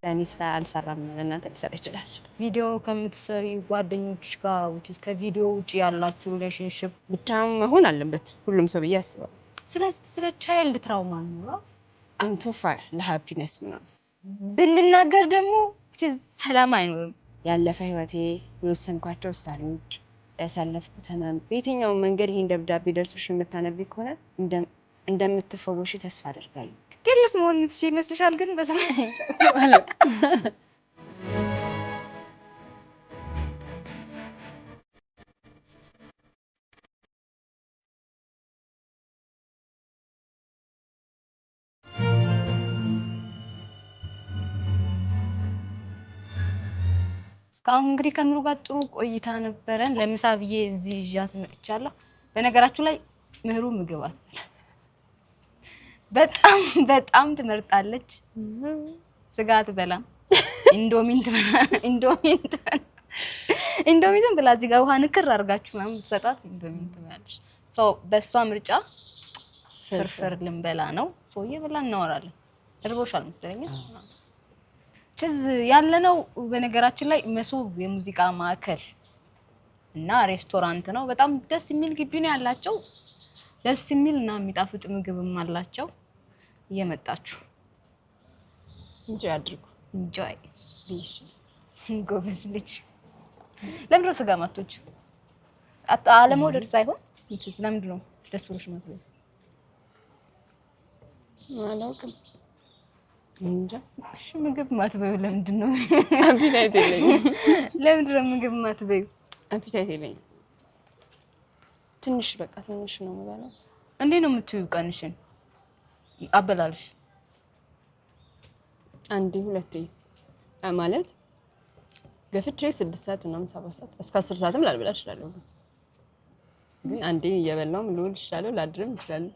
ለኔ ስራ አልሰራም ለእናንተ ሊሰራ ይችላል። ቪዲዮ ከምትሰሪ ጓደኞችሽ ጋር ውጪስ ከቪዲዮ ውጪ ያላችሁ ሪሌሽንሺፕ ብቻ መሆን አለበት ሁሉም ሰው ብዬ አስባለሁ። ስለ ቻይልድ ትራውማ ነው I'm too far ለሃፒነስ ነው ብንናገር ደግሞ ሰላም አይኖርም። ያለፈ ህይወቴ የወሰንኳቸው ውሳኔዎች ያሳለፍኩት ህመም በየትኛው መንገድ ይሄን ደብዳቤ ደርሶሽ የምታነቢ ከሆነ እንደምትፈወሺ ተስፋ አደርጋለሁ። ቴልስ መሆን ይመስልሻል? ግን በሰማይ እስካሁን እንግዲህ ከምሩ ጋር ጥሩ ቆይታ ነበረን። ለምሳ ብዬ እዚህ ይዣት መጥቻለሁ። በነገራችሁ ላይ ምህሩ ምግብ አትበላ በጣም ትመርጣለች። ስጋ አትበላም። ኢንዶሚን ብላ እዚህ ጋር ውሃ ንክር አድርጋችሁ ምናምን ትሰጣት ኢንዶሚን ትበላለች። በሷ ምርጫ ፍርፍር ልንበላ ነው። እየበላን እናወራለን። እርቦሻል መሰለኝ። ያለነው በነገራችን ላይ መሶብ የሙዚቃ ማዕከል እና ሬስቶራንት ነው። በጣም ደስ የሚል ግቢ ነው ያላቸው። ደስ የሚል እና የሚጣፍጥ ምግብም አላቸው። እየመጣችሁ ኢንጆይ አድርጉ። ኢንጆይ ቢሽ ጎበዝ ልጅ። ለምንድነው ስጋ ማቶች አለመውደድ ሳይሆን ለምንድን ነው ደስ ብሎሽ ማትበይ? አላውቅም እንጃ። እሺ ምግብ ማትበዩ ለምንድን ነው? አፒታይት የለኝም። ለምንድን ነው ምግብ ማትበዩ? አፒታይት የለኝም። ትንሽ በቃ ትንሽ ነው የምበላው። እንዴት ነው የምትዩ ቀንሽን አበላልሽ? አንዴ ሁለቴ ማለት ገፍቼ 6 ሰዓት እና 7 ሰዓት እስከ 10 ሰዓትም ላልበላ እችላለሁ። ግን አንዴ እየበላው ልውል እችላለሁ፣ ላድርም እችላለሁ።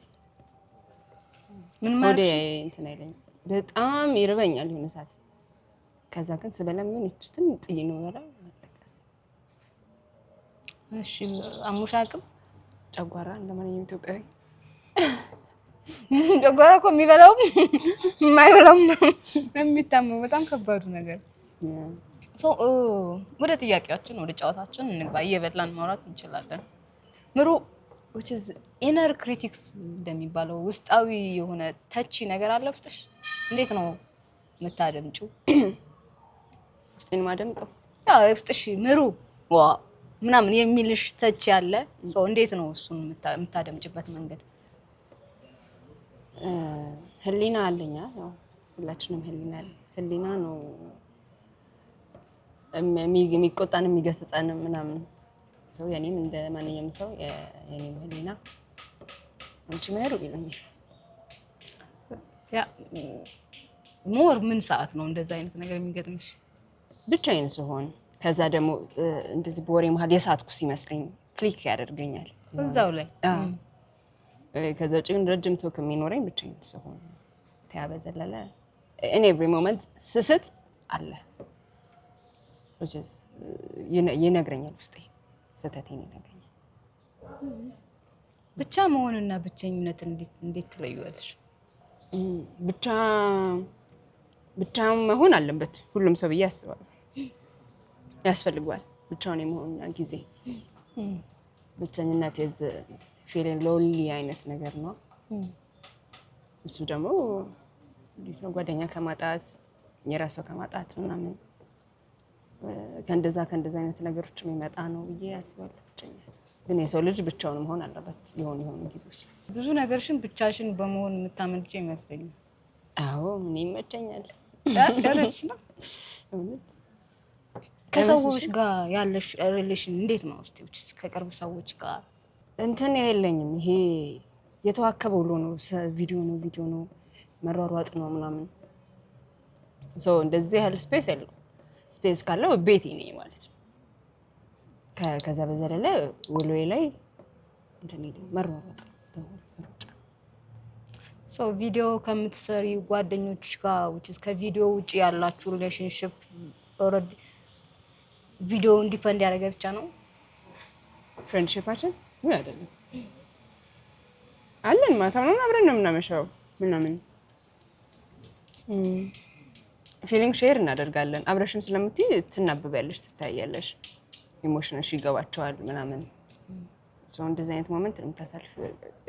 ምን ማለት ወደ እንትን አይለኝም። በጣም ይርበኛል የሆነ ሰዓት። ከዛ ግን ስበላ ምን ይችላል ጥይ ነው ወራ በቃ። እሺ አሙሽ አቅም ጨጓራ እንደማንኛውም ኢትዮጵያዊ ጨጓራ እኮ የሚበላው የማይበላው የሚታመው በጣም ከባዱ ነገር። ወደ ጥያቄያችን ወደ ጨዋታችን እንግባ። እየበላን ማውራት እንችላለን። ምሩ which is inner critics እንደሚባለው ውስጣዊ የሆነ ተቺ ነገር አለ ውስጥሽ? እንዴት ነው የምታደምጪው? ውስጤን ማደምጠው ውስጥሽ ምሩ ምናምን የሚልሽ ተቺ አለ? እንዴት ነው እሱን የምታደምጭበት መንገድ? ህሊና አለኛ። ያው ሁላችንም ህሊና ነው የሚቆጣን የሚገስጸን ምናምን። ሰው የኔም እንደ ማንኛውም ሰው የኔም ህሊና አንቺ መሄዱ ይለኛል። ሞር ምን ሰዓት ነው እንደዛ አይነት ነገር የሚገጥምሽ? ብቻዬን ስሆን ከዛ ደግሞ እንደዚህ በወሬ መሀል የሳትኩ ሲመስለኝ ክሊክ ያደርገኛል እዛው ላይ። ከዛ ውጪ ረጅም ቶክ የሚኖረኝ ብቻዬን ስሆን ተያበዘለለ in every moment ስስት አለ which is ይነግረኛል ውስጤ ስተቴን ይነግረኛል። ብቻ መሆንና ብቸኝነት እንዴት ትለዩዋለሽ? ብቻ መሆን አለበት ሁሉም ሰው ብዬ አስባለሁ። ያስፈልጋል ብቻውን የመሆን ጊዜ። ብቸኝነት is feeling lonely አይነት ነገር ነው። እሱ ደግሞ እንዴት ነው ጓደኛ ከማጣት የራስ ሰው ከማጣት ምናምን ከእንደዛ አይነት ነገሮች የሚመጣ ነው ብዬ አስባለሁ። ብቸኝነት ግን የሰው ልጅ ብቻውን መሆን አለበት የሆኑ ጊዜዎች ላይ። ብዙ ነገርሽን ብቻሽን በመሆን የምታመልጪ ይመስለኛል። አዎ ምን ይመቸኛል። ደረትሽ ነው እውነት። ከሰዎች ጋር ያለሽ ሪሌሽን እንዴት ነው? እስቲ ከቅርብ ሰዎች ጋር እንትን የለኝም። ይሄ የተዋከበው ብሎ ነው ቪዲዮ ነው መሯሯጥ ነው ምናምን። እንደዚህ ያህል ስፔስ የለው። ስፔስ ካለው ቤቴ ነኝ ማለት ነው። ከዛ በዘለለ ውሎዬ ላይ እንትን መሯሯጥ ቪዲዮ ከምትሰሪ ጓደኞችሽ ጋር ከቪዲዮ ውጪ ያላችሁ ሪሌሽንሺፕ ኦልሬዲ ቪዲዮ ኢንዲፔንድ ያደረገ ብቻ ነው ፍሬንድሺፓችን? ምን አይደለም አለን። ማታ ነው አብረን ነው የምናመሻው ምናምን። ፊሊንግ ሼር እናደርጋለን። አብረሽም ስለምትይ ትናበቢያለሽ፣ ትታያለሽ፣ ኢሞሽንሽ ይገባቸዋል ምናምን። ሰው እንደዚህ አይነት ሞመንት ነው የምታሳልፍ።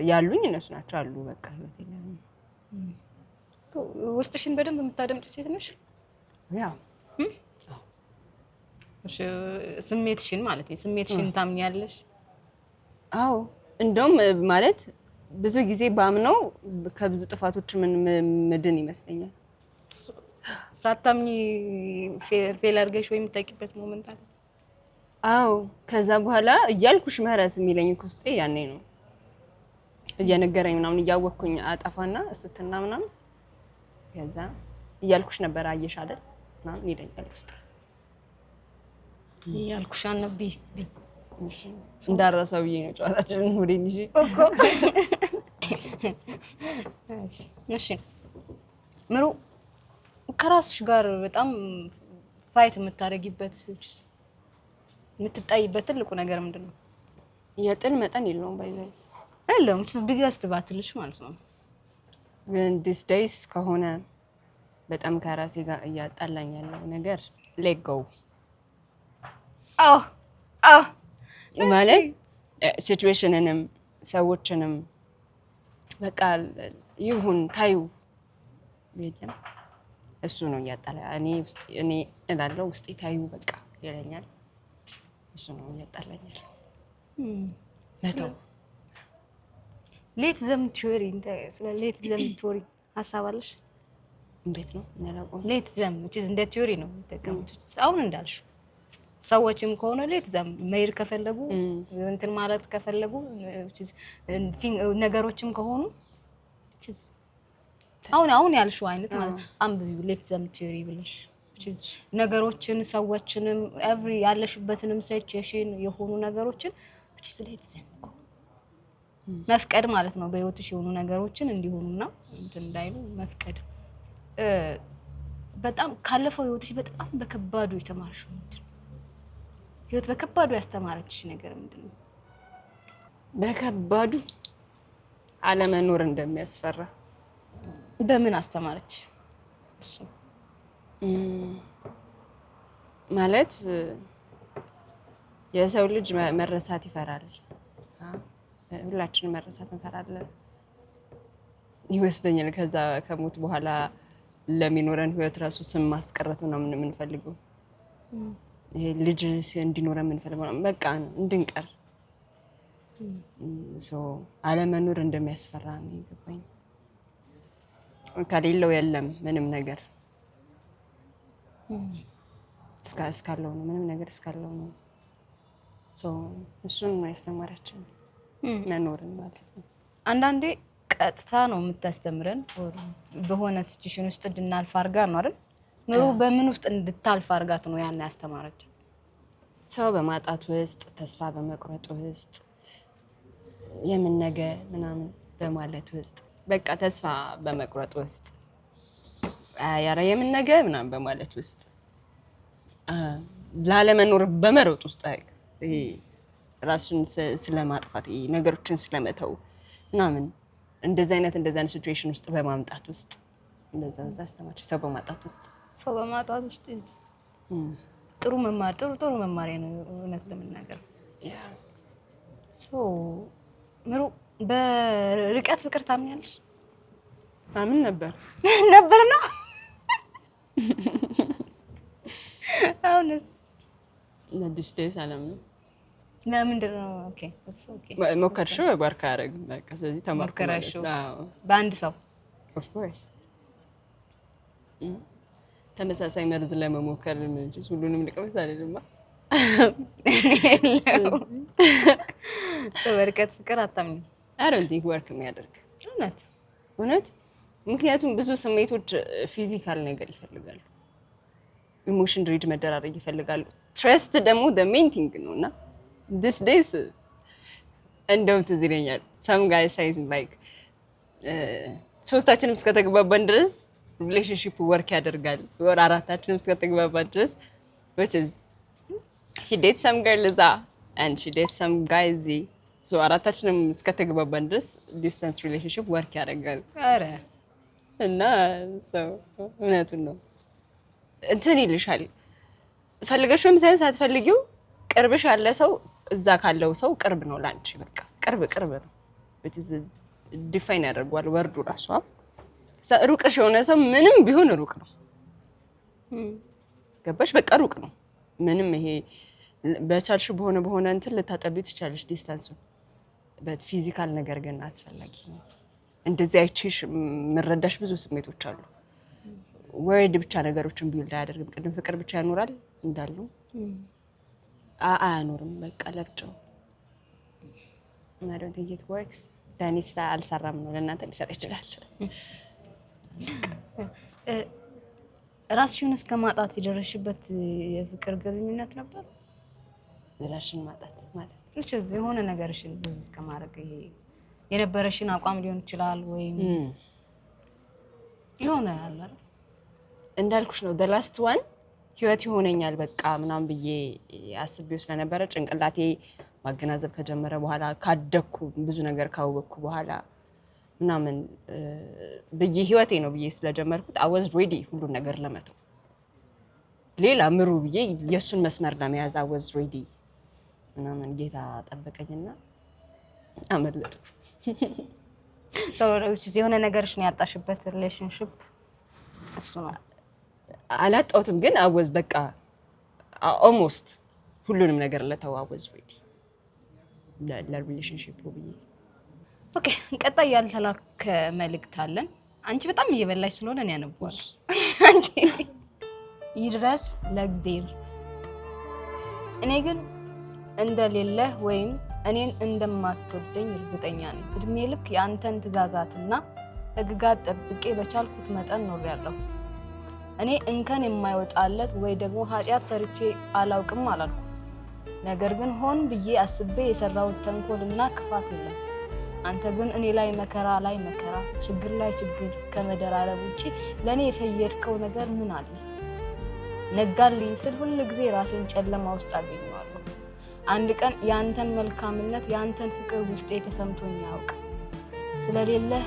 ያሉኝ እነሱ ናቸው አሉ። በቃ ህይወት የለም። ውስጥሽን በደንብ የምታደምጪ ሴት ነሽ? ያው እሺ፣ ስሜትሽን ማለት ነው። ስሜትሽን ታምኛለሽ? አዎ። እንደውም ማለት ብዙ ጊዜ ባምነው ከብዙ ጥፋቶች ምድን ይመስለኛል። ሳታምኚ ፌል አድርገሽ ወይ የምታውቂበት ሞመንት አለ? አዎ። ከዛ በኋላ እያልኩሽ ምህረት የሚለኝ ውስጤ ያኔ ነው። እየነገረኝ ምናምን እያወቅኩኝ አጠፋና እስትና ምናምን ከዛ እያልኩሽ ነበር አየሽ አይደል ምናምን ይለኛል ውስጥ እያልኩሽ አነብይ እንዳረሰው ብዬ ነው ጨዋታችንን ወደ ልጅ እኮ። እሺ ምሩ፣ ከራስሽ ጋር በጣም ፋይት የምታደርጊበት የምትጣይበት ትልቁ ነገር ምንድን ነው? የጥል መጠን የለውም ባይዘው የለም ቢገስት ባትልሽ ማለት ነው። ግን ዲስ ዴይስ ከሆነ በጣም ከራሴ ጋር እያጣላኝ ያለው ነገር ሌት ጎ ማለት ሲቹዌሽንንም ሰዎችንም በቃ ይሁን ታዩ የለም እሱ ነው እያጣላ እኔ እላለሁ ውስጤ ታዩ በቃ ይለኛል። እሱ ነው እያጣላኛል። ለተው ሌት ዘም ቲዮሪ ስለ ሌት ዘም ቲዮሪ ሀሳብ አለሽ? እንዴት ነው እናላውቀው። ሌት ዘም እንደ ቲዮሪ ነው የሚጠቀሙት። አሁን እንዳልሽ ሰዎችም ከሆነ ሌት ዘም መሄድ ከፈለጉ እንትን ማለት ከፈለጉ ነገሮችም ከሆኑ አሁን ያልሽው አይነት ማለት አንብቢው ሌት ዘም ቲዮሪ ብለሽ ነገሮችን ሰዎችንም ኤቭሪ ያለሽበትንም ሲቹዌሽን የሆኑ ነገሮችን ሌት ዘም መፍቀድ ማለት ነው። በህይወትሽ የሆኑ ነገሮችን እንዲሆኑና እንትን እንዳይሉ መፍቀድ። በጣም ካለፈው ህይወትሽ በጣም በከባዱ የተማርሽው ምንድን ነው? ህይወት በከባዱ ያስተማረችሽ ነገር ምንድን ነው? በከባዱ አለመኖር እንደሚያስፈራ። በምን አስተማረችሽ? እሱ ማለት የሰው ልጅ መረሳት ይፈራል። ሁላችንም መረሳት እንፈራለን ይመስለኛል። ከዛ ከሞት በኋላ ለሚኖረን ህይወት ራሱ ስም ማስቀረት ነው የምንፈልገው። ይሄ ልጅ እንዲኖረን የምንፈልገው በቃ እንድንቀር። አለመኖር እንደሚያስፈራ ነው የገባኝ። ከሌለው የለም ምንም ነገር እስካለው ነው ምንም ነገር እስካለው ነው። እሱን ነው ያስተማረችን መኖርን ማለት ነው። አንዳንዴ ቀጥታ ነው የምታስተምረን በሆነ ሲቹዌሽን ውስጥ እንድናልፍ አድርጋ ነው አይደል? ምሩ በምን ውስጥ እንድታልፍ አድርጋት ነው ያን ያስተማረችን? ሰው በማጣት ውስጥ፣ ተስፋ በመቁረጥ ውስጥ፣ የምን ነገ ምናምን በማለት ውስጥ በቃ ተስፋ በመቁረጥ ውስጥ ያረ የምን ነገ ምናምን በማለት ውስጥ ላለመኖር በመሮጥ ውስጥ ይሄ ራስን ስለማጥፋት ነገሮችን ስለመተው ምናምን እንደዚህ አይነት ሲቹዌሽን ውስጥ በማምጣት ውስጥ እንደዛ አስተማሪ። ሰው በማጣት ውስጥ ጥሩ መማሪያ ነው እውነት ለመናገር። ምሩ በርቀት ፍቅር ታምኛለሽ? አምን ነበር ነው። አሁንስ ለዲስ ዴይስ አላምንም። ለምንድን ነው? ኦኬ ሞከርሽው? ባርካ ያደረግ በቃ ስለዚህ ተሞከረሽው በአንድ ሰው ኦፍ ኮርስ ተመሳሳይ መርዝ ለመሞከር እንጂ ሁሉንም ልቀመስ አይደለም። በርቀት ፍቅር አታምኝ? I don't think work የሚያደርግ እውነት። ምክንያቱም ብዙ ስሜቶች ፊዚካል ነገር ይፈልጋሉ። ኢሞሽን ሪድ መደራረግ ይፈልጋሉ። ትረስት ደግሞ the main thing ነውና this days እንደው ትዝ ይለኛል some guy says like ሶስታችንም እስከተግባባን ድረስ ሪሌሽንሺፕ ወርክ ያደርጋል። ወር አራታችንም እስከተግባባን ድረስ which is he dates some girl Z and she dates some guy Z. so አራታችንም እስከተግባባን ድረስ ዲስታንስ ሪሌሽንሺፕ ወርክ ያደርጋል። አረ እና እውነቱን ነው። እንትን ይልሻል ፈልገሽም ሳይሆን ሳትፈልጊው ቅርብሽ ያለ ሰው እዛ ካለው ሰው ቅርብ ነው ላንቺ በቃ ቅርብ ነው በትዝ ዲፋይን ያደርገዋል ወርዱ ራሱ ሩቅሽ የሆነ ሰው ምንም ቢሆን ሩቅ ነው ገባሽ በቃ ሩቅ ነው ምንም ይሄ በቻልሽ በሆነ እንትን ልታጠቢው ትችላለሽ ዲስታንሱ በፊዚካል ነገር ግን አስፈላጊ ነው እንደዚህ አይቼሽ መረዳሽ ብዙ ስሜቶች አሉ ወርድ ብቻ ነገሮችን ቢልድ አያደርግም ቅድም ፍቅር ብቻ ያኖራል እንዳሉ አያኖርም በቃ ለብቻው I don't think it works ዳኒ ስራ አልሰራም ነው ለእናንተ ሊሰራ ይችላል ራስሽን እስከ ማጣት የደረሽበት የፍቅር ግንኙነት ነበር ራስሽን ማጣት ማለት እሺ የሆነ ነገርሽን ብዙ እስከ ማድረግ ይሄ የነበረሽን አቋም ሊሆን ይችላል ወይ የሆነ አለ እንዳልኩሽ ነው the last one ህይወት ይሆነኛል በቃ ምናምን ብዬ አስቤው ስለነበረ ጭንቅላቴ ማገናዘብ ከጀመረ በኋላ ካደኩ ብዙ ነገር ካወቅኩ በኋላ ምናምን በየ ህይወቴ ነው ብዬ ስለጀመርኩት I was ready ሁሉ ነገር ለመተው ሌላ ምሩ ብዬ የሱን መስመር ለመያዝ I was ready ምናምን ጌታ ጠበቀኝና አመለጥኩ ሰውሮች የሆነ ነገርሽን ያጣሽበት ሪሌሽንሺፕ እሱ ነው አላጣሁትም ግን I was በቃ almost ሁሉንም ነገር ለተው I was ready ለሪሌሽንሺፕ ብዬ ኦኬ እንቀጣይ ያልተላከ መልእክት አለን አንቺ በጣም እየበላሽ ስለሆነ ነው ያነባው አንቺ ይድረስ ለእግዚአብሔር እኔ ግን እንደሌለ ወይም እኔን እንደማትወደኝ እርግጠኛ ነኝ እድሜ ልክ ያንተን ትእዛዛትና ህግጋት ጠብቄ በቻልኩት መጠን ኖሬያለሁ እኔ እንከን የማይወጣለት ወይ ደግሞ ኃጢያት ሰርቼ አላውቅም አላልኩ ነገር ግን ሆን ብዬ አስቤ የሰራሁት ተንኮልና ክፋት የለም አንተ ግን እኔ ላይ መከራ ችግር ላይ ችግር ከመደራረብ ውጪ ለኔ የፈየድከው ነገር ምን አለ ነጋልኝ ስል ሁሉ ጊዜ ራሴን ጨለማ ውስጥ አገኘዋለሁ አንድ ቀን ያንተን መልካምነት ያንተን ፍቅር ውስጤ ተሰምቶኝ ያውቅ ስለሌለህ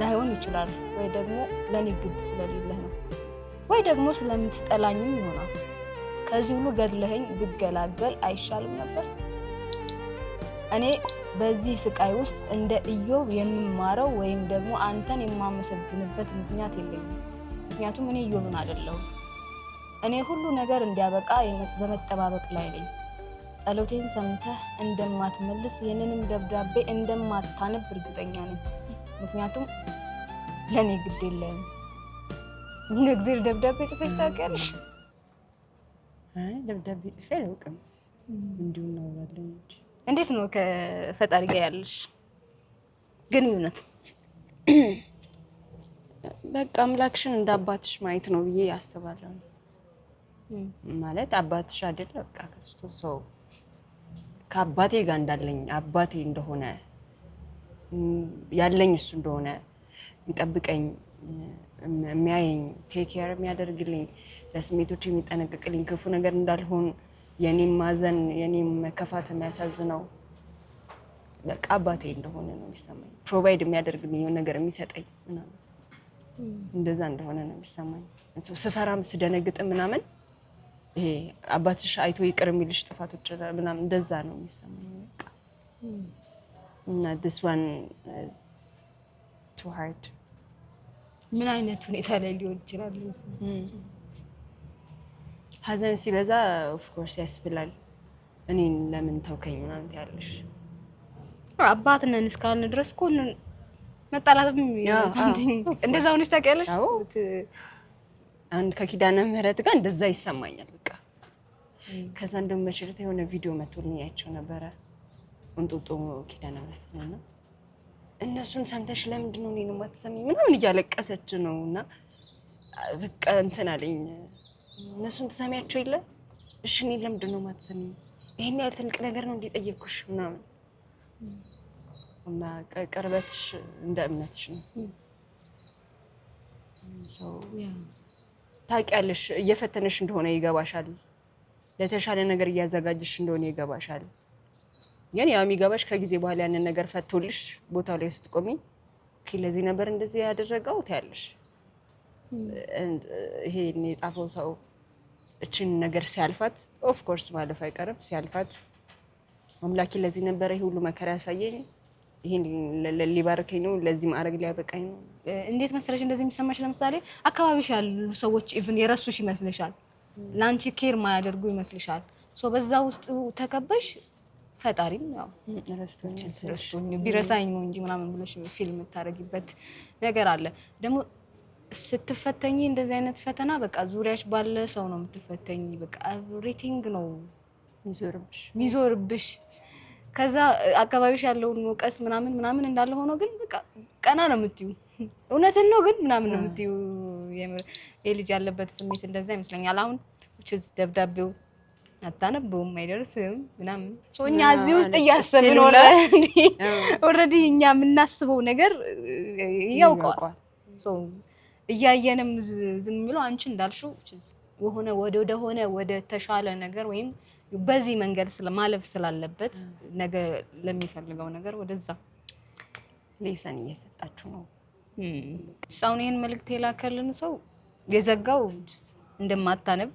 ላይሆን ይችላል ወይ ደግሞ ለኔ ግድ ስለሌለህ ነው ወይ ደግሞ ስለምትጠላኝም ይሆናል ከዚህ ሁሉ ገድለኸኝ ብገላገል አይሻልም ነበር እኔ በዚህ ስቃይ ውስጥ እንደ ኢዮብ የምማረው ወይም ደግሞ አንተን የማመሰግንበት ምክንያት የለኝም ምክንያቱም እኔ ኢዮብን አይደለሁም እኔ ሁሉ ነገር እንዲያበቃ በመጠባበቅ ላይ ነኝ ጸሎቴን ሰምተህ እንደማትመልስ የነንም ደብዳቤ እንደማታነብ እርግጠኛ ነኝ ምክንያቱም ለኔ ግድ የለም ንግዝር ደብዳቤ ጽፈሽ ታውቂያለሽ ደብዳቤ ጽፌ አላውቅም እንዲሁ ነው ያለኝ እንዴት ነው ከፈጣሪ ጋር ያለሽ ግንኙነት በቃ አምላክሽን እንደ አባትሽ ማየት ነው ብዬ አስባለሁ ማለት አባትሽ አይደል በቃ ክርስቶስ ሰው ከአባቴ ጋር እንዳለኝ አባቴ እንደሆነ ያለኝ እሱ እንደሆነ የሚጠብቀኝ የሚያየኝ ቴክ ኬር የሚያደርግልኝ ለስሜቶች የሚጠነቀቅልኝ ክፉ ነገር እንዳልሆን የኔም ማዘን የኔም መከፋት የሚያሳዝነው በቃ አባቴ እንደሆነ ነው የሚሰማኝ ፕሮቫይድ የሚያደርግልኝ የሆነ ነገር የሚሰጠኝ ምናምን እንደዛ እንደሆነ ነው የሚሰማኝ ስፈራም ስደነግጥ ምናምን ይሄ አባትሽ አይቶ ይቅር የሚልሽ ጥፋቶች ምናምን እንደዛ ነው የሚሰማኝ በቃ እና this one is too hard ምን አይነት ሁኔታ ላይ ሊሆን ይችላል ሀዘን ሲበዛ of course ያስብላል እኔን ለምን ተውከኝ ምናምን ያለሽ አባትነን እስካልን ድረስ እኮ መጣላትም something እንደዛ ሆነሽ ታውቂያለሽ አንድ ከኪዳነ ምህረት ጋር እንደዛ ይሰማኛል በቃ ከዛ እንደም መችልት የሆነ ቪዲዮ መጥቶልኝ አይቼው ነበረ እንጦጦ ኪዳነ ምህረት ነውና እነሱን ሰምተሽ ለምንድን ነው እኔን የማትሰሚኝ ምናምን እያለቀሰች ነውና በቃ እንትን አለኝ እነሱን ተሰሚያቸው ይለ እሺ እኔን ለምንድን ነው የማትሰሚኝ ይሄን ያህል ትልቅ ነገር ነው እንዲጠየቅኩሽ ምናምን እና ቅርበትሽ እንደ እምነትሽ ነው ታውቂያለሽ እየፈተነሽ እንደሆነ ይገባሻል ለተሻለ ነገር እያዘጋጀሽ እንደሆነ ይገባሻል ግን ያው የሚገባሽ ከጊዜ በኋላ ያንን ነገር ፈቶልሽ ቦታው ላይ ስትቆሚ ለዚህ ነበር እንደዚህ ያደረገው ታያለሽ ይሄ የጻፈው ሰው እችን ነገር ሲያልፋት ኦፍ ኮርስ ማለፍ አይቀርም ሲያልፋት አምላኬ ለዚህ ነበር ይሄ ሁሉ መከራ ያሳየኝ ይሄን ሊባርከኝ ነው ለዚህ ማዕረግ ሊያበቃኝ ነው። እንዴት መሰለሽ እንደዚህ የሚሰማሽ ለምሳሌ አካባቢሽ ያሉ ሰዎች ኢቭን የረሱሽ ይመስልሻል ላንቺ ኬር ማያደርጉ ይመስልሻል ሶ በዛ ውስጥ ተከበሽ ፈጣሪም ያው ረስቶኝ ቢረሳኝ ነው እንጂ ምናምን ብለሽ ፊልም ታረጊበት ነገር አለ ደግሞ ስትፈተኝ እንደዚህ አይነት ፈተና በቃ ዙሪያሽ ባለ ሰው ነው የምትፈተኝ በቃ ኤቭሪቲንግ ነው ሚዞርብሽ ከዛ አካባቢሽ ያለውን ወቀስ ምናምን እንዳለ ሆኖ ግን በቃ ቀና ነው የምትዩ እውነትን ነው ግን ምናምን ነው የምትዩ የልጅ ያለበት ስሜት እንደዛ ይመስለኛል አሁን ደብዳቤው አታነበውም አይደርስም ምናምን ሶኛ እዚህ ውስጥ እያሰብን ኦልሬዲ እኛ የምናስበው ነገር ያውቀዋል ሶ እያየንም ዝም ብሎ አንቺ እንዳልሽው ወደ ተሻለ ነገር ወይም በዚህ መንገድ ስለማለፍ ስላለበት ነገ ለሚፈልገው ነገር ወደዛ ሌሰን እየሰጣችሁ ነው ሳውን ይሄን መልእክት የላከልን ሰው የዘጋው እንደማታነብ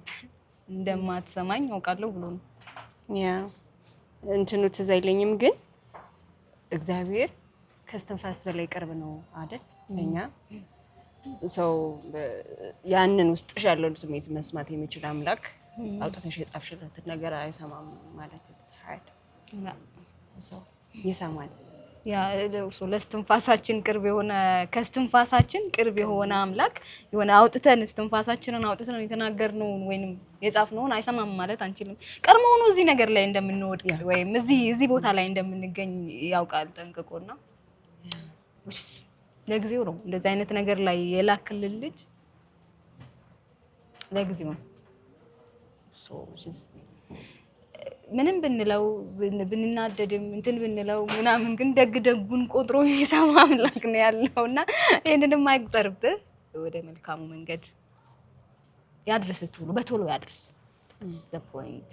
እንደማትሰማኝ አውቃለሁ ብሎ ነው ያ እንትኑ ትዝ አይለኝም ግን እግዚአብሔር ከስትንፋስ በላይ ቅርብ ነው አይደል ለኛ ሰው ያንን ውስጥሽ ያለውን ስሜት መስማት የሚችል አምላክ አውጥተሽ የጻፍሽለትን ነገር አይሰማም ማለት ነው ሰው ይሰማል ያ ለስትንፋሳችን ቅርብ የሆነ ከስትንፋሳችን ቅርብ የሆነ አምላክ የሆነ አውጥተን ስትንፋሳችንን አውጥተን የተናገርነው ወይንም የጻፍነውን አይሰማም ማለት አንችልም ቀርሞውኑ እዚህ ነገር ላይ እንደምንወድቅ ወይም እዚህ ቦታ ላይ እንደምንገኝ ያውቃል ጠንቅቆና ለጊዜው ነው እንደዚህ አይነት ነገር ላይ የላክልን ልጅ ለጊዜው ምንም ብንለው ብንናደድም እንትን ብንለው ምናምን ግን ደግደጉን ቆጥሮ የሚሰማ አምላክ ነው ያለውና ይሄንንም አይቆጥርብህ ወደ መልካሙ መንገድ ያድርስ በቶሎ ያድርስ the point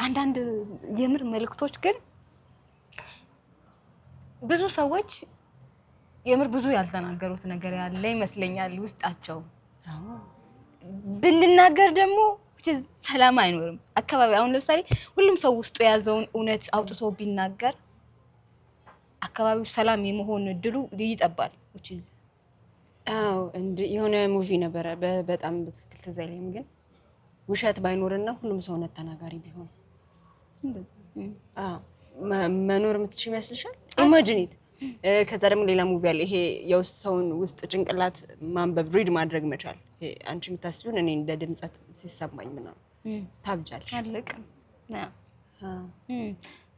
አንዳንድ የምር መልእክቶች ግን ብዙ ሰዎች የምር ብዙ ያልተናገሩት ነገር ያለ ይመስለኛል ውስጣቸው ብንናገር ደግሞ ሰላም አይኖርም አካባቢ አሁን ለምሳሌ ሁሉም ሰው ውስጡ ያዘውን እውነት አውጥቶ ቢናገር አካባቢው ሰላም የመሆን እድሉ ይጠባል የሆነ ሙቪ ነበረ በጣም በትክክል ትዝ አይለኝም ግን ውሸት ባይኖርና ሁሉም ሰው እውነት ተናጋሪ ቢሆን መኖር የምትችል ይመስልሻል ኢማጂኔት ከዛ ደግሞ ሌላ ሙቪ አለ ይሄ የውስጥ ሰውን ውስጥ ጭንቅላት ማንበብ ሪድ ማድረግ መቻል አንቺ የምታስቢውን እኔ እንደ ድምጸት ሲሰማኝ ምናምን ታብጃለሽ አለቀ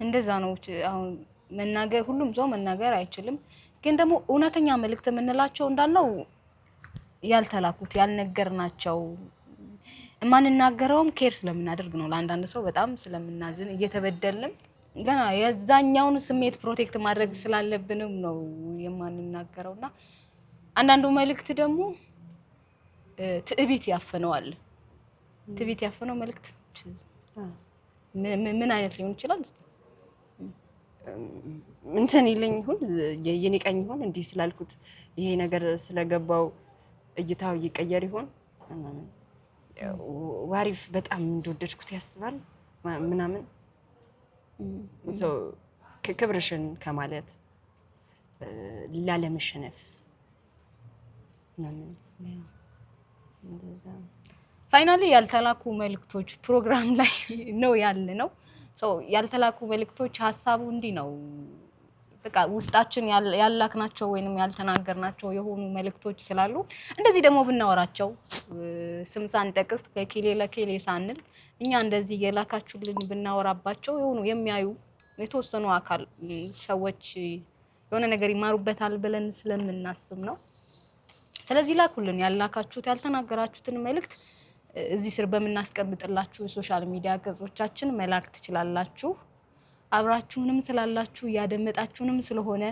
እንደዛ ነው አሁን መናገር ሁሉም ሰው መናገር አይችልም ግን ደግሞ እውነተኛ መልእክት የምንላቸው እንዳልነው ያልተላኩት ያልነገርናቸው ማንናገረውም ኬር ስለምናደርግ ነው ለአንዳንድ ሰው በጣም ስለምናዝን እየተበደልን ገና የዛኛውን ስሜት ፕሮቴክት ማድረግ ስላለብንም ነው የማንናገረውና አንዳንዱ መልእክት ደግሞ ትዕቢት ያፈነዋል ትዕቢት ያፈነው መልእክት ምን አይነት ሊሆን ይችላል እስቲ እንትን ይለኝ ይሁን የኔቀኝ ይሁን እንዲህ ስላልኩት ይሄ ነገር ስለገባው እይታው ይቀየር ይሁን ዋሪፍ በጣም እንደወደድኩት ያስባል ምናምን ክብርሽን ከማለት ላለመሸነፍ ፋይናሊ ያልተላኩ መልእክቶች ፕሮግራም ላይ ነው ያለነው ያልተላኩ መልእክቶች ሀሳቡ እንዲህ ነው በቃ ውስጣችን ያላክናቸው ወይንም ያልተናገርናቸው የሆኑ መልእክቶች ስላሉ እንደዚህ ደግሞ ብናወራቸው ስም ሳንጠቅስ ከኬሌ ለኬሌ ሳንል እኛ እንደዚህ የላካችሁልን ብናወራባቸው የሆኑ የሚያዩ የተወሰኑ አካል ሰዎች የሆነ ነገር ይማሩበታል ብለን ስለምናስብ ነው ስለዚህ ላኩልን ያላካችሁት ያልተናገራችሁትን መልእክት እዚህ ስር በመናስቀምጥላችሁ ሶሻል ሚዲያ ገጾቻችን መላክ ትችላላችሁ አብራችሁንም ስላላችሁ ያደመጣችሁንም ስለሆነ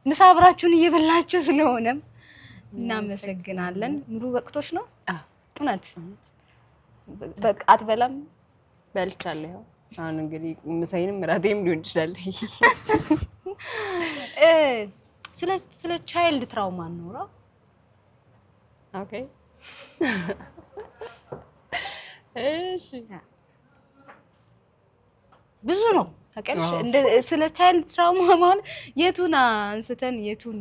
ምሳ አብራችሁን እየበላችሁ ስለሆነ እናመሰግናለን ሙሉ ወቅቶች ነው እውነት በቃ አትበላም በልቻለሁ አሁን እንግዲህ ምሳዬንም ራቴም ሊሆን ይችላል ስለ ቻይልድ ትራውማ ነው ኦኬ እሺ ብዙ ነው ታውቂያለሽ። ስለ ቻይልድ ትራውማ ማለት የቱን አንስተን የቱን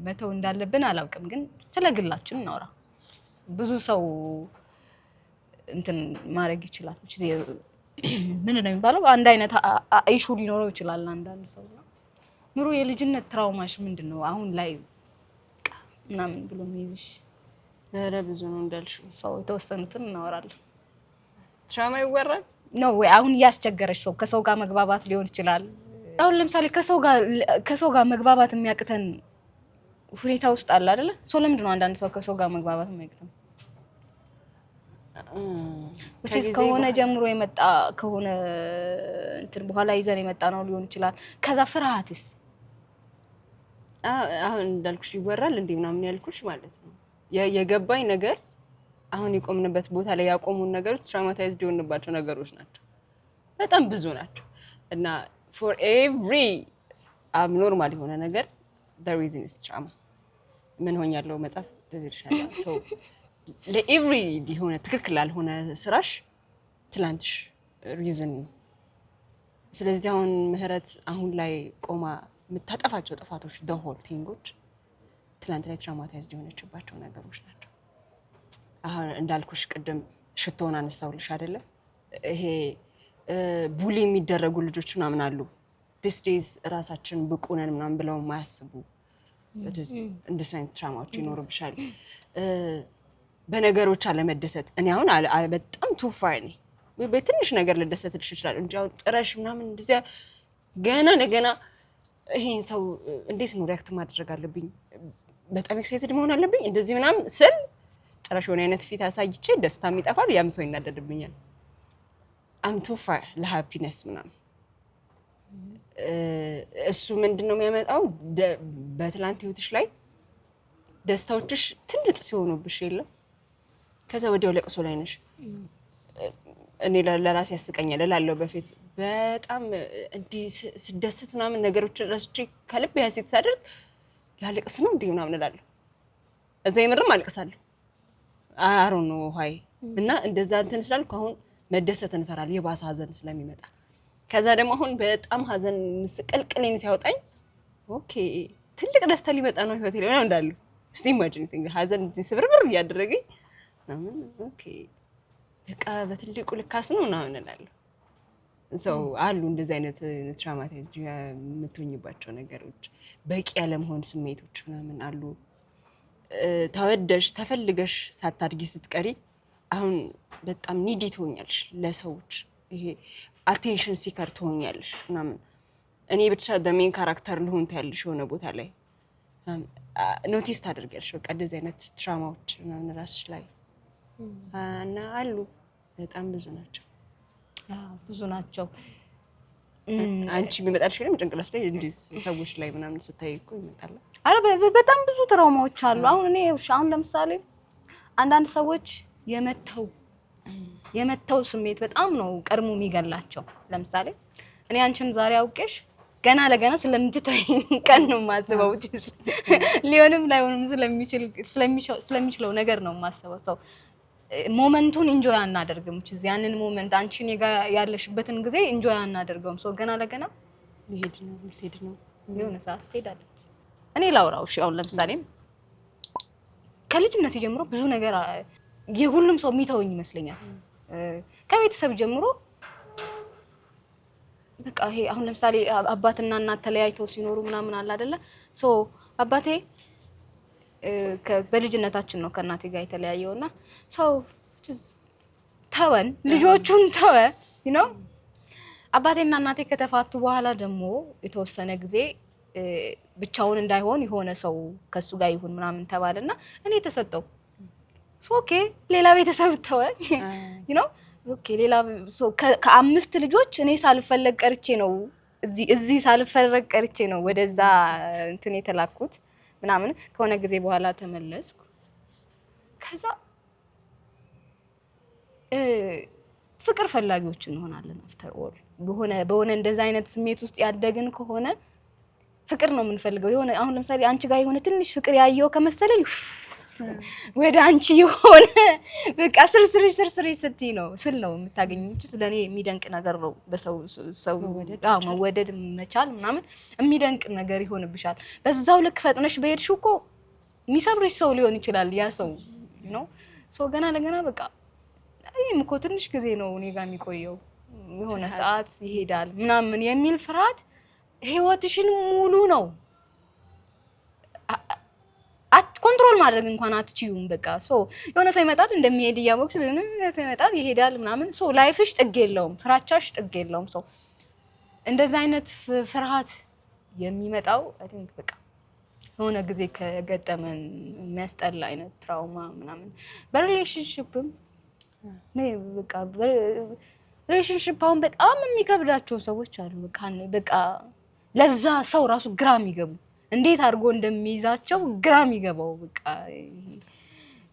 መተው እንዳለብን አላውቅም፣ ግን ስለ ግላችን እናውራ። ብዙ ሰው እንትን ማድረግ ይችላል። ምንድን ነው የሚባለው? አንድ አይነት ኢሹ ሊኖረው ይችላል አንዳንድ ሰው። ምሩ የልጅነት ትራውማሽ ምንድን ነው አሁን ላይ ምናምን ብሎ የሚይዝሽ? ኧረ ብዙ ነው እንዳልሽው። ሰው የተወሰኑትን እናወራለን። ትራውማ ይወራል ነው ወይ? አሁን እያስቸገረሽ ሰው ከሰው ጋር መግባባት ሊሆን ይችላል። አሁን ለምሳሌ ከሰው ጋር መግባባት የሚያቅተን ሁኔታ ውስጥ አለ አይደለ? ሰው ለምንድን ነው አንዳንድ ሰው ከሰው ጋር መግባባት የሚያቅተን? ከሆነ ጀምሮ የመጣ ከሆነ እንትን በኋላ ይዘን የመጣ ነው ሊሆን ይችላል። ከዛ ፍርሃትስ? አሁን እንዳልኩሽ ይወራል እንዴ ምናምን ያልኩሽ ማለት ነው። የገባኝ ነገር አሁን የቆምንበት ቦታ ላይ ያቆሙን ነገሮች ትራውማታይዝድ የሆንባቸው ነገሮች ናቸው። በጣም ብዙ ናቸው እና for every abnormal የሆነ ነገር the reason is trauma። ምን ሆኛለሁ መጽሐፍ ተዝርሻለሁ። so ለኤቭሪ የሆነ ትክክል ያልሆነ ስራሽ ትላንትሽ ሪዝን ነው። ስለዚህ አሁን ምህረት አሁን ላይ ቆማ የምታጠፋቸው ጥፋቶች the whole thingዎች ትላንት ላይ ትራውማታይዝድ የሆነችባቸው ነገሮች ናቸው። አሁን እንዳልኩሽ ቅድም ሽቶን አነሳውልሽ አይደለ? ይሄ ቡሊ የሚደረጉ ልጆች ምናምን አሉ this days ራሳችን ብቁ ነን ምናምን ብለው ማያስቡ እንደዚህ አይነት ትራውማዎች ይኖርብሻል። በነገሮች አለመደሰት። እኔ አሁን በጣም too far ነኝ። በትንሽ ነገር ልደሰትልሽ ይችላል እንጂ አሁን ጥረሽ ምናምን እንደዚያ ገና ይሄን ሰው እንዴት ነው ሪአክት ማድረግ አለብኝ? በጣም ኤክሳይትድ መሆን አለብኝ እንደዚህ ምናምን ስል ጥረሽ የሆነ አይነት ፊት አሳይቼ ደስታም ይጠፋል፣ ያም ሰው ይናደድብኛል። I'm too far ለሃፒነስ ምናምን። እሱ ምንድነው የሚያመጣው? በትላንት ህይወትሽ ላይ ደስታዎችሽ ትንጥ ሲሆኑብሽ የለም ከዛ ወዲያው ለቅሶ ላይ ነሽ። እኔ ለራሴ ያስቀኛል እላለሁ። በፊት በጣም እንዲህ ስደሰት ምናምን ነገሮችን ረስቼ ከልብ ያሲት ሳደርግ ላለቅስ ነው እንዴ ምናምን እላለሁ። እዛ የምርም አልቅሳለሁ። አሮ ነው ሆይ እና እንደዛ እንትን ስላልኩ አሁን መደሰት እንፈራለን የባሰ ሀዘን ስለሚመጣ። ከዛ ደግሞ አሁን በጣም ሀዘን ምስቅልቅሌን ሲያወጣኝ ኦኬ ትልቅ ደስታ ሊመጣ ነው ህይወቴ ላይ ነው እንዳሉ እስቲ ኢማጂን ቲንክ ሀዘን እዚህ ስብርብር እያደረገኝ ምናምን ኦኬ በቃ በትልቁ ልካስ ነው ምናምን እላለሁ። ሰው አሉ እንደዚህ አይነት ትራውማታይዝድ የምትሆኝባቸው ነገሮች፣ በቂ ያለመሆን ስሜቶች ምናምን አሉ። ተወደሽ ተፈልገሽ ሳታድጊ ስትቀሪ አሁን በጣም ኒዲ ትሆኛለሽ ለሰዎች። ይሄ አቴንሽን ሲከር ትሆኛለሽ ምናምን። እኔ ብቻ በሜን ካራክተር ልሆን ታያለሽ የሆነ ቦታ ላይ ኖቲስ ታደርጊያለሽ። በቃ እንደዚህ አይነት ትራውማዎች ምናምን ራስሽ ላይ እና አሉ በጣም ብዙ ናቸው። ብዙ ናቸው። አንቺ የሚመጣልሽ ግን ጭንቅላት ላይ እንዲህ ሰዎች ላይ ምናምን ስታይ እኮ ይመጣል። አረ በጣም ብዙ ትራውማዎች አሉ። አሁን ለምሳሌ አንዳንድ ሰዎች የመተው ስሜት በጣም ነው ቀድሞ የሚገላቸው። ለምሳሌ እኔ አንቺን ዛሬ አውቄሽ ገና ለገና ስለምትተይኝ ቀን ነው የማስበው። ሊሆንም ላይሆንም ስለሚችለው ነገር ነው የማስበው። ሰው ሞመንቱን ኢንጆይ አናደርግም። ያንን ሞመንት አንቺ እኔ ጋር ያለሽበትን ጊዜ ኢንጆይ አናደርገውም። ሰው ገና ለገና ልትሄድ ነው የሆነ ሰዓት ትሄዳለች። እኔ ላውራው እሺ። አሁን ለምሳሌ ከልጅነት ጀምሮ ብዙ ነገር የሁሉም ሰው የሚተውኝ ይመስለኛል። ከቤተሰብ ጀምሮ በቃ ይሄ አሁን ለምሳሌ አባትና እናት ተለያይተው ሲኖሩ ምናምን አለ አይደለ? ሶ አባቴ በልጅነታችን ነው ከእናቴ ጋር የተለያየውና ሰው ተወን ልጆቹን ተወ you know አባቴና እናቴ ከተፋቱ በኋላ ደግሞ የተወሰነ ጊዜ ብቻውን እንዳይሆን የሆነ ሰው ከሱ ጋር ይሁን ምናምን ተባለና እኔ ተሰጠው። ኦኬ ሌላ ቤተሰብ ተወ you know ኦኬ ሌላ ከአምስት ልጆች እኔ ሳልፈለግ ቀርቼ ነው እዚህ ሳልፈለግ ቀርቼ ነው ወደዛ እንትን የተላኩት ምናምን። ከሆነ ጊዜ በኋላ ተመለስኩ። ከዛ ፍቅር ፈላጊዎች እንሆናለን። አፍተር ኦል በሆነ እንደዛ አይነት ስሜት ውስጥ ያደግን ከሆነ ፍቅር ነው የምንፈልገው። የሆነ አሁን ለምሳሌ አንቺ ጋር የሆነ ትንሽ ፍቅር ያየው ከመሰለኝ ወደ አንቺ የሆነ በቃ ስርስሪ ስትይ ነው ስል ነው የምታገኙ እንጂ ስለኔ የሚደንቅ ነገር ነው። በሰው መወደድ መቻል ምናምን የሚደንቅ ነገር ይሆንብሻል። በዛው ልክ ፈጥነሽ በሄድሽው እኮ የሚሰብርሽ ሰው ሊሆን ይችላል ያ ሰው ነው። ገና ለገና በቃ እኔም እኮ ትንሽ ጊዜ ነው እኔ ጋር የሚቆየው የሆነ ሰዓት ይሄዳል ምናምን የሚል ፍርሃት ህይወትሽን ሙሉ ነው ኮንትሮል ማድረግ እንኳን አትችዩም። በቃ የሆነ ሰው ይመጣል እንደሚሄድ እያወቅሽ ሰው ይመጣል ይሄዳል ምናምን ላይፍሽ ጥግ የለውም፣ ፍራቻሽ ጥግ የለውም። እንደዛ አይነት ፍርሃት የሚመጣው አይ ቲንክ በቃ የሆነ ጊዜ ከገጠመን የሚያስጠላ አይነት ትራውማ ምናምን በሪሌሽንሺፕም በቃ ሪሌሽንሺፕ አሁን በጣም የሚከብዳቸው ሰዎች አሉ። በቃ ለዛ ሰው ራሱ ግራ የሚገቡ እንዴት አድርጎ እንደሚይዛቸው ግራ የሚገባው በቃ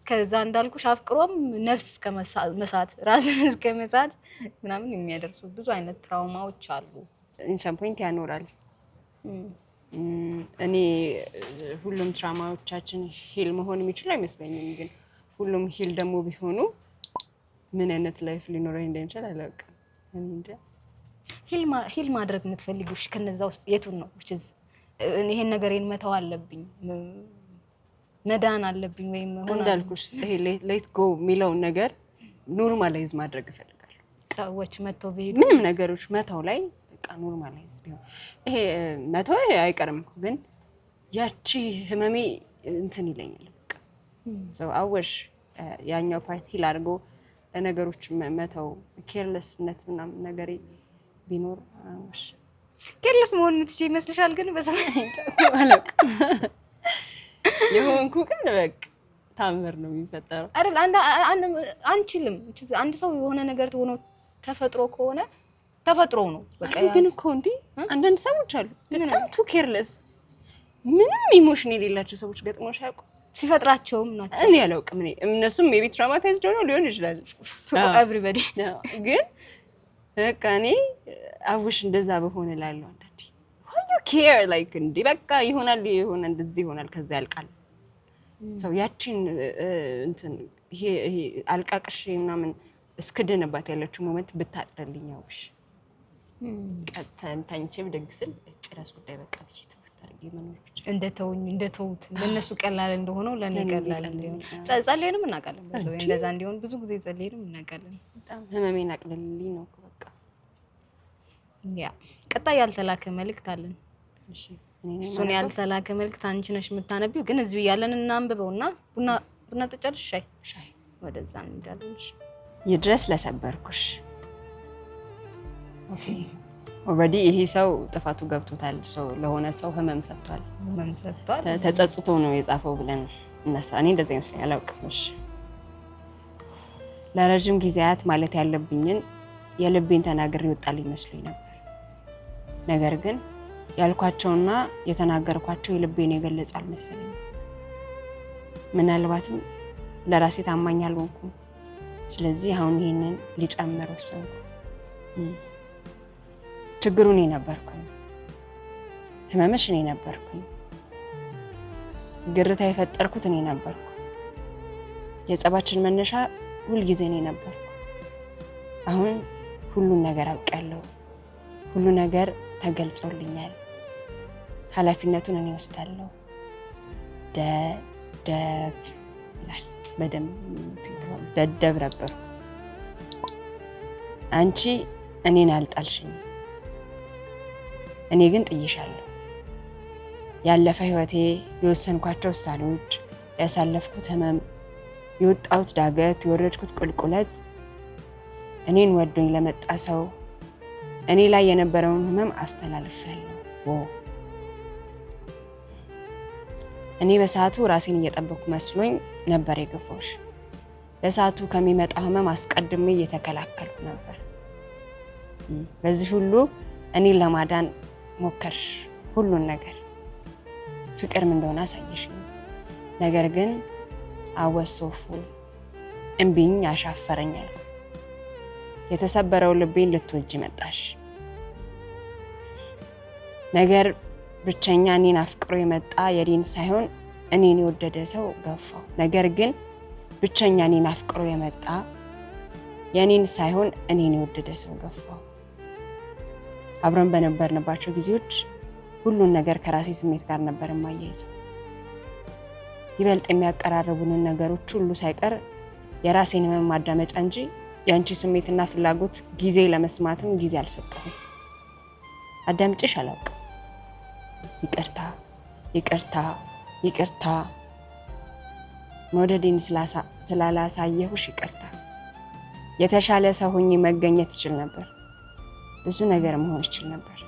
ከዛ እንዳልኩሽ አፍቅሮም ነፍስ እስከ መሳት ራስን እስከ መሳት ምናምን የሚያደርሱ ብዙ አይነት ትራውማዎች አሉ። ኢንሰም ፖይንት ያኖራል። እኔ ሁሉም ትራውማዎቻችን ሂል መሆን የሚችሉ አይመስለኝም። ግን ሁሉም ሂል ደግሞ ቢሆኑ ምን አይነት ላይፍ ሊኖረኝ እንደሚችል አላውቅም። እንዴ ሂል ማድረግ የምትፈልጊው ከነዛ ውስጥ የቱን ነው? ይሄን ነገሬን መተው አለብኝ መዳን አለብኝ ወይም ሆነ እንዳልኩሽ ይሄ ሌት ጎ የሚለውን ነገር ኖርማላይዝ ማድረግ እፈልጋለሁ። ሰዎች መተው ቢሄዱ ምንም ነገሮች መተው ላይ በቃ ኖርማላይዝ ቢሆን ይሄ መተው አይቀርም እኮ ግን ያቺ ህመሜ እንትን ይለኛል። በቃ ሰው አወሽ ያኛው ፓርቲ ሂል አድርጎ ለነገሮች መተው ኬርለስነት ምናምን ነገር ቢኖር አወሽ ኬርለስ መሆን የምትችይ ይመስልሻል? ግን በሰማይ ማለት የሆንኩ ግን በቃ ታምር ነው የሚፈጠረው አይደል? አንችልም። አንድ ሰው የሆነ ነገር ሆኖ ተፈጥሮ ከሆነ ተፈጥሮ ነው በቃ። ግን እኮ እንዴ አንዳንድ ሰዎች አሉ በጣም ቱ ኬርለስ ምንም ኢሞሽን የሌላቸው ሰዎች ገጥሞሽ ያውቁ ሲፈጥራቸውም ናቸው። እኔ አላውቅም። እነሱም ሜቢ ትራውማታይዝድ ሊሆን ይችላል ኤቭሪባዲ ግን በቃ እኔ አውሽ እንደዛ በሆነ እላለሁ አንዳንዴ why you care like እንዴ በቃ ይሆናል እንደዚህ ይሆናል ከዛ ያልቃል። ሰው ያቺን እንትን ይሄ አልቃቅሽ ምናምን እስክድንባት ያለችው ሞመንት ብታጥርልኝ አውሽ ቀጥታንታንቺ በደግስል ጭራስ ጉዳይ በቃ ብዬ ተፈታርጌ መኖር ብቻ እንደተውት ለነሱ ቀላል እንደሆነው ለኔ ቀላል እንደሆነ ጸልየንም እናውቃለን። በተወይ እንደዛ እንዲሆን ብዙ ጊዜ ጸልየንም እናውቃለን። በጣም ህመሜን አቅልልልኝ ነው በቃ። ያ ቀጣይ ያልተላከ መልእክት አለን። እሺ እሱን ያልተላከ መልእክት አንቺ ነሽ የምታነቢው። ግን እዚሁ ያለን እናንብበውና ቡና ተጨርሽ ሻይ ወደዛ እንሄዳለን። ይድረስ ለሰበርኩሽ። ኦኬ ኦልሬዲ ይሄ ሰው ጥፋቱ ገብቶታል። ሰው ለሆነ ሰው ህመም ሰጥቷል። ተጸጽቶ ነው የጻፈው ብለን እናሳ እኔ እንደዛ ይመስለኛል አላውቅም። እሺ ለረጅም ጊዜያት ማለት ያለብኝን የልቤን ተናግሬ ይወጣል ይመስሉኝ ነበር። ነገር ግን ያልኳቸውና የተናገርኳቸው የልቤን የገለጹ አልመሰለኝም። ምናልባትም ለራሴ ታማኝ አልሆንኩም። ስለዚህ አሁን ይሄንን ሊጨምር ወሰንኩ። ችግሩ እኔ ነበርኩኝ፣ ህመምሽ እኔ ነበርኩኝ፣ ግርታ የፈጠርኩት እኔ ነበርኩ። የጸባችን መነሻ ሁልጊዜ እኔ ነበርኩ። አሁን ሁሉን ነገር አውቃለሁ። ሁሉ ነገር ተገልጾልኛል። ኃላፊነቱን እኔ ወስዳለሁ። ደደብ ይላል። ደደብ ነበር። አንቺ እኔን አልጣልሽኝ፣ እኔ ግን ጥይሻለሁ። ያለፈ ህይወቴ፣ የወሰንኳቸው ውሳኔዎች፣ ያሳለፍኩት ህመም፣ የወጣሁት ዳገት፣ የወረድኩት ቁልቁለት እኔን ወዶኝ ለመጣ ሰው እኔ ላይ የነበረውን ህመም አስተላልፌያለሁ። እኔ በሰዓቱ ራሴን እየጠበኩ መስሎኝ ነበር የገፋሁሽ። በሰዓቱ ከሚመጣ ህመም አስቀድሜ እየተከላከልኩ ነበር። በዚህ ሁሉ እኔን ለማዳን ሞከርሽ። ሁሉን ነገር ፍቅር ምን እንደሆነ አሳየሽ። ነገር ግን አወሶፉ እምቢኝ ያሻፈረኛል። የተሰበረው ልቤን ልትወጂ መጣሽ። ነገር ብቸኛ እኔን አፍቅሮ የመጣ የኔን ሳይሆን እኔን የወደደ ሰው ገፋው። ነገር ግን ብቸኛ እኔን አፍቅሮ የመጣ የኔን ሳይሆን እኔን የወደደ ሰው ገፋው። አብረን በነበርንባቸው ጊዜዎች ሁሉን ነገር ከራሴ ስሜት ጋር ነበር የማያይዘው። ይበልጥ የሚያቀራርቡንን ነገሮች ሁሉ ሳይቀር የራሴን ህመም ማዳመጫ እንጂ ያንቺ ስሜትና ፍላጎት ጊዜ ለመስማትም ጊዜ አልሰጠሁም። አዳምጭሽ አላውቅም። ይቅርታ ይቅርታ ይቅርታ፣ መውደዴን ስላላሳየሁሽ ይቅርታ። የተሻለ ሰው ሆኜ መገኘት እችል ነበር። ብዙ ነገር መሆን እችል ነበር።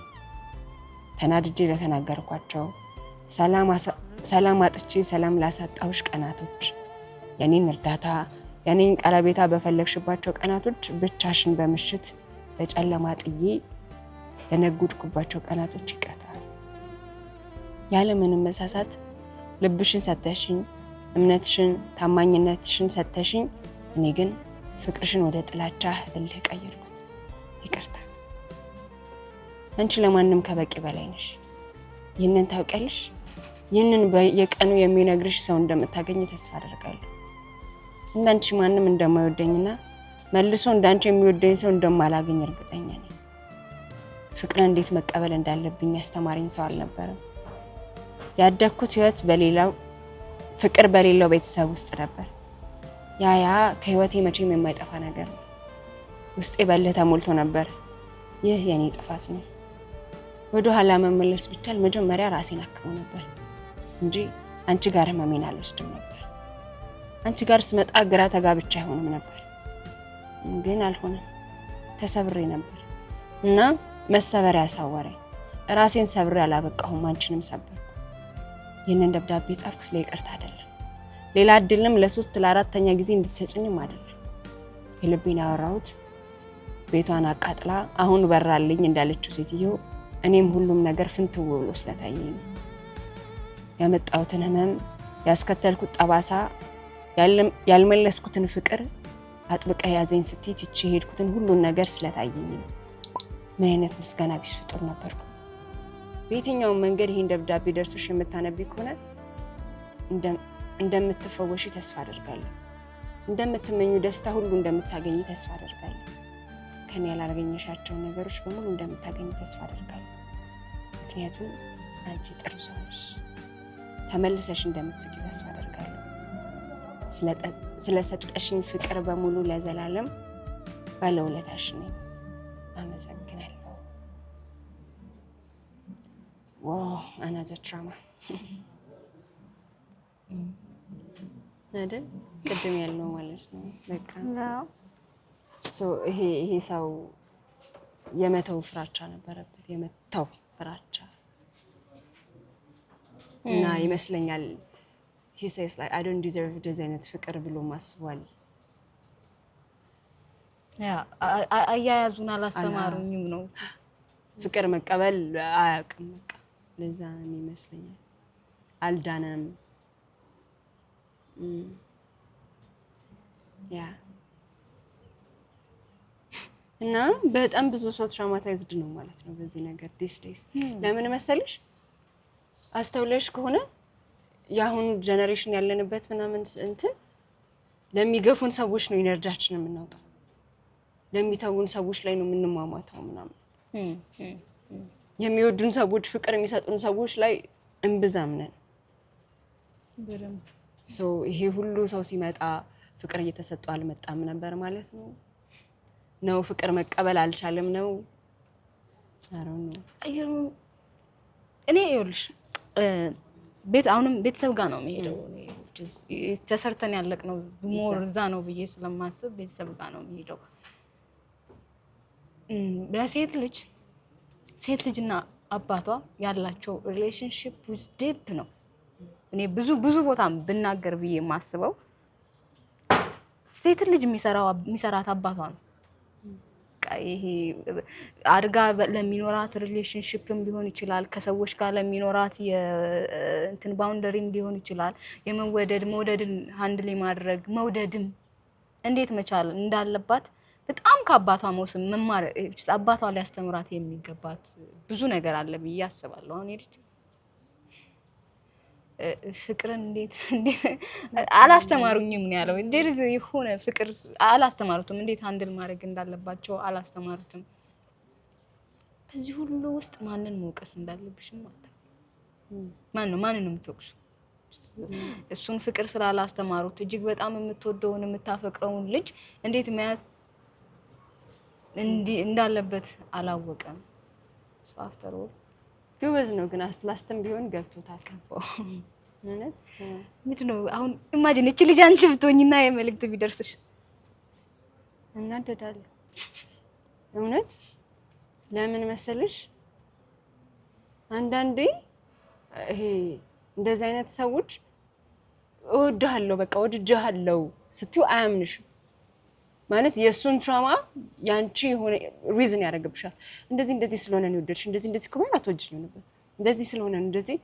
ተናድጄ ለተናገርኳቸው፣ ሰላም አጥቼ ሰላም ላሳጣሁሽ ቀናቶች፣ የኔን እርዳታ የኔን ቀረቤታ በፈለግሽባቸው ቀናቶች፣ ብቻሽን በምሽት በጨለማ ጥዬ ለነጉድኩባቸው ቀናቶች ይቅርታ። ያለ ምንም መሳሳት ልብሽን ሰተሽኝ፣ እምነትሽን ታማኝነትሽን ሰተሽኝ፣ እኔ ግን ፍቅርሽን ወደ ጥላቻ እልህ ቀየርኩት። ይቅርታ። አንቺ ለማንም ከበቂ በላይ ነሽ። ይህንን ታውቂያለሽ። ይህንን በየቀኑ የሚነግርሽ ሰው እንደምታገኝ ተስፋ አደርጋለሁ። እንዳንቺ ማንም እንደማይወደኝና መልሶ እንዳንቺ የሚወደኝ ሰው እንደማላገኝ እርግጠኛ ነኝ። ፍቅርን እንዴት መቀበል እንዳለብኝ ያስተማረኝ ሰው አልነበረም። ያደግኩት ህይወት ፍቅር በሌለው ቤተሰብ ውስጥ ነበር። ያ ከህይወቴ መቼም የማይጠፋ ነገር ነው። ውስጤ በልህ ተሞልቶ ነበር። ይህ የኔ ጥፋት ነው። ወደ ኋላ መመለስ ብቻል መጀመሪያ ራሴን አክመው ነበር እንጂ አንቺ ጋር ህመሜን አልወስድም ነበር። አንቺ ጋር ስመጣ ግራ ተጋብቻ አይሆንም ነበር። ግን አልሆነም። ተሰብሬ ነበር እና መሰበሪያ ያሳወረኝ። ራሴን ሰብሬ አላበቃሁም፣ አንቺንም ሰበርኩ። ይህንን ደብዳቤ ጻፍኩት ለይቅርታ አይደለም፣ ሌላ እድልም ለ3 ለ4ኛ ጊዜ እንድትሰጭኝም አይደለም። የልቤን ያወራሁት ቤቷን አቃጥላ አሁን በራልኝ እንዳለችው ሴትዮ እኔም ሁሉም ነገር ፍንትው ብሎ ስለታየኝ ያመጣሁትን ህመም፣ ያስከተልኩት ጠባሳ፣ ያልመለስኩትን ፍቅር አጥብቀ ያዘኝ ስትይ ትቼ ሄድኩትን ሁሉን ነገር ስለታየኝ ነው። ምን አይነት ምስጋና ቢስ ፍጡር ነበርኩ። በየትኛው መንገድ ይሄን ደብዳቤ ደርሶሽ የምታነቢ ከሆነ እንደምትፈወሺ ተስፋ አደርጋለሁ። እንደምትመኙ ደስታ ሁሉ እንደምታገኝ ተስፋ አደርጋለሁ። ከኔ ያላገኘሻቸውን ነገሮች በሙሉ እንደምታገኝ ተስፋ አደርጋለሁ። ምክንያቱም አንቺ ጥሩ ሰው ነሽ። ተመልሰሽ እንደምትስቂ ተስፋ አደርጋለሁ። ስለሰጠሽኝ ፍቅር በሙሉ ለዘላለም ባለውለታሽ ነኝ። አመሰግናለሁ። ዋው አናዘር ድራማ አይደል? ቅድም ያልነው ማለት ነው። በቃ ይሄ ሰው የመተው ፍራቻ ነበረበት። የመተው ፍራቻ እና ይመስለኛል he says like I don't deserve this አይነት ፍቅር ብሎ ማስቧል። አያያዙን አላስተማሩኝም ነው። ፍቅር መቀበል አያውቅም። በቃ ለዛ ይመስለኛል አልዳነም። እና በጣም ብዙ ሰው ትራውማታይዝድ ነው ማለት ነው በዚህ ነገር these days። ለምን መሰለሽ? አስተውለሽ ከሆነ የአሁኑ ጀነሬሽን ያለንበት ምናምን እንትን ለሚገፉን ሰዎች ነው ኢነርጂያችንን የምናወጣው። ለሚተውን ሰዎች ላይ ነው የምንሟሟተው ምናምን። የሚወዱን ሰዎች፣ ፍቅር የሚሰጡን ሰዎች ላይ እንብዛም ነን። ይሄ ሁሉ ሰው ሲመጣ ፍቅር እየተሰጠው አልመጣም ነበር ማለት ነው። ፍቅር መቀበል አልቻለም ነው። እኔ ይኸውልሽ አሁንም ቤተሰብ ጋር ነው የሚሄደው። ተሰርተን ያለቅነው ሞር እዛ ነው ብዬ ስለማስብ ቤተሰብ ጋር ነው የሚሄደው። ለሴት ልጅና አባቷ ያላቸው ሪሌሽንሺፕ ውስጥ ዲፕ ነው። እኔ ብዙ ቦታ ብናገር ብዬ የማስበው ሴት ልጅ የሚሰራት አባቷ ነው። ይሄ አድጋ ለሚኖራት ሪሌሽንሺፕም ሊሆን ይችላል፣ ከሰዎች ጋር ለሚኖራት የእንትን ባውንደሪም ሊሆን ይችላል። መውደድን ሃንድል ማድረግ መውደድም እንዴት መቻል እንዳለባት በጣም ከአባቷ መማር አባቷ ሊያስተምራት የሚገባት ብዙ ነገር አለ ብዬ አስባለሁ። አሁን ፍቅርን እንዴት አላስተማሩኝም ነው ያለው። እንደዚህ የሆነ ፍቅር አላስተማሩትም፣ እንዴት ሃንድል ማድረግ እንዳለባቸው አላስተማሩትም። በዚህ ሁሉ ውስጥ ማንን መውቀስ እንዳለብሽም ማንን ነው የምትወቅሱ? እሱን ፍቅር ስላላስተማሩት እጅግ በጣም የምትወደውን የምታፈቅረውን ልጅ እንዴት መያዝ እንዳለበት አላወቀም። አፍተር ኦል ጎበዝ ነው ግን ላስትም ቢሆን ገብቶታል። እውነት ምንድን ነው አሁን ኢማጂን እቺ ልጅ አንቺ ብትሆኝና የመልእክት ቢደርስሽ እናደዳለሁ። እውነት ለምን መሰለሽ አንዳንዴ ይሄ እንደዚህ አይነት ሰዎች እወድሃለሁ በቃ ወድጄሃለሁ ስትዩ አያምንሽም ማለት የእሱን ትራማ ያንቺ የሆነ ሪዝን ያደርግብሻል። እንደዚህ ስለሆነ ነው የወደድሽ፣ እንደዚህ ከሆነ አትወጂኝ ነበር፣ እንደዚህ ስለሆነ እንደዚህ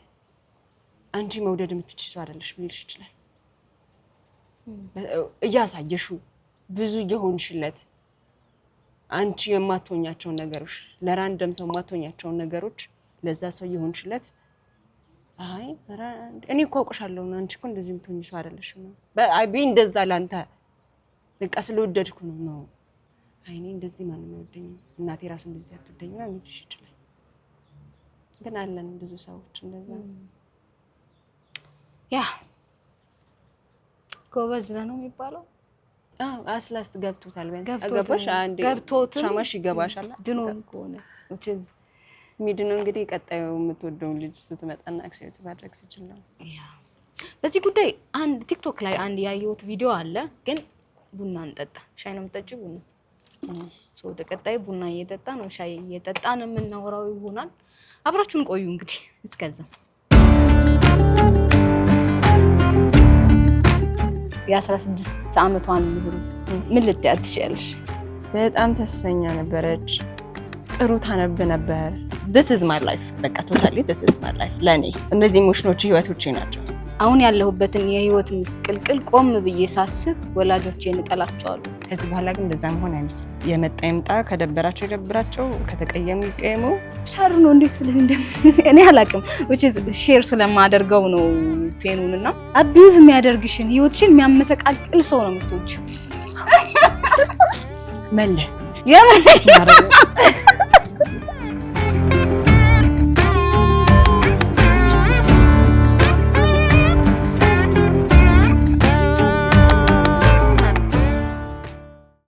አንቺ መውደድ የምትችይ ሰው አይደለሽ ሊልሽ ይችላል። እያሳየሽው ብዙ እየሆንሽለት አንቺ የማትሆኛቸውን ነገሮች ለራንደም ሰው የማትሆኛቸውን ነገሮች ለዛ ሰው እየሆንሽለት አይ እኔ እኮ አውቅሻለሁ አንቺ እኮ እንደዚህ የምትሆኝ ሰው አይደለሽም ነው አይ ቢ እንደዛ ላንተ በቃ ስለወደድኩ ነው አይኔ እንደዚህ ማንም አይወደኝም እናቴ ራሱ እንደዚህ አትወደኝም ነው ሊልሽ ይችላል። ግን አለን ብዙ ሰዎች እንደዛ ያ ጎበዝ ነው የሚባለው። አስላስት ገብቶታል ገባሽ አንዴ ትራማሽ ይገባሻል ድኖም ከሆነ which is ሚድነው እንግዲህ ቀጣዩ የምትወደውን ልጅ ስትመጣና አክሴፕት ማድረግ ሲችላል። ያ በዚህ ጉዳይ አንድ ቲክቶክ ላይ አንድ ያየሁት ቪዲዮ አለ። ግን ቡና እንጠጣ ሻይ ነው የምጠጪው ቡና ሶ ተቀጣይ ቡና እየጠጣ ነው ሻይ እየጠጣ ነው የምናወራው ይሆናል። አብራችሁን ቆዩ እንግዲህ እስከዛ። የ16 ዓመቷን ምን ልትያት ትችያለሽ? በጣም ተስፈኛ ነበረች። ጥሩ ታነብ ነበር። this is my life በቃ ቶታሊ this is my life ለኔ እነዚህ ኢሞሽኖች ህይወቶቼ ናቸው። አሁን ያለሁበትን የህይወት ምስቅልቅል ቆም ብዬ ሳስብ ወላጆቼን እጠላቸዋለሁ። ከዚህ በኋላ ግን እንደዛ መሆን አይመስልም። የመጣ ይምጣ፣ ከደበራቸው ይደብራቸው፣ ከተቀየሙ ይቀየሙ። ሻሩ ነው እንዴት ብለህ እኔ አላውቅም which is ሼር ስለማደርገው ነው ፔኑንና አቢዩዝ የሚያደርግሽን ህይወትሽን የሚያመሰቃቅል ሰው ነው የምትወጪው። መለስ